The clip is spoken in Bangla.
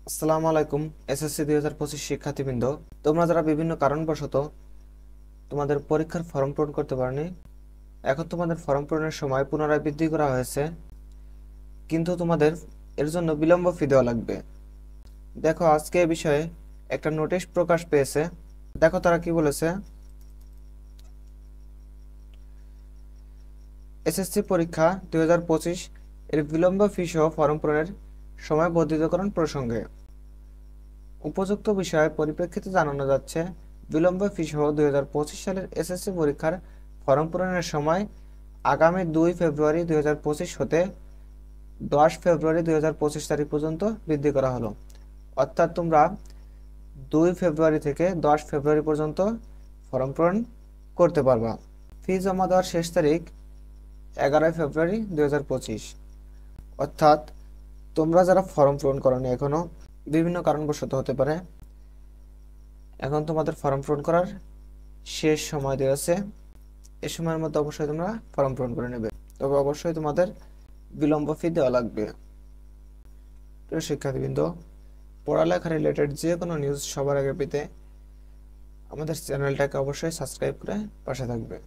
আসসালামু আলাইকুম। এসএসসি 2025 শিক্ষার্থীবৃন্দ, তোমরা যারা বিভিন্ন কারণবশত তোমাদের পরীক্ষার ফর্ম পূরণ করতে পারোনি, এখন তোমাদের ফর্ম পূরণের সময় পুনরায় বৃদ্ধি করা হয়েছে, কিন্তু তোমাদের এর জন্য বিলম্ব ফি দেওয়া লাগবে। দেখো, আজকে এই বিষয়ে একটা নোটিশ প্রকাশ পেয়েছে। দেখো তারা কি বলেছে। এসএসসি পরীক্ষা 2025 এর বিলম্ব ফি সহ ফর্ম পূরণের সময় বর্ধিতকরণ প্রসঙ্গে উপযুক্ত বিষয়ের পরিপ্রেক্ষিতে জানানো যাচ্ছে, বিলম্ব ফি সহ 2025 সালের এসএসসি পরীক্ষার ফর্ম পূরণের সময় আগামী 2 ফেব্রুয়ারি 2025 হতে 10 ফেব্রুয়ারি 2025 তারিখ পর্যন্ত বৃদ্ধি করা হলো। অর্থাৎ তোমরা 2 ফেব্রুয়ারি থেকে 10 ফেব্রুয়ারি পর্যন্ত ফর্ম পূরণ করতে পারবা। ফি জমা দেওয়ার শেষ তারিখ 11 ফেব্রুয়ারি 2025। অর্থাৎ তোমরা যারা ফর্ম পূরণ করোনি এখনো, বিভিন্ন কারণবশত হতে পারে, এখন তোমাদের ফর্ম পূরণ করার শেষ সময় দেওয়া আছে। এই সময়ের মধ্যে অবশ্যই তোমরা ফর্ম পূরণ করে নেবে, তবে অবশ্যই তোমাদের বিলম্ব ফি দেওয়া লাগবে। প্রিয় শিক্ষার্থীবৃন্দ, পড়ালেখা রিলেটেড যে কোনো নিউজ সবার আগে পেতে আমাদের চ্যানেলটাকে অবশ্যই সাবস্ক্রাইব করে পাশে থাকবে।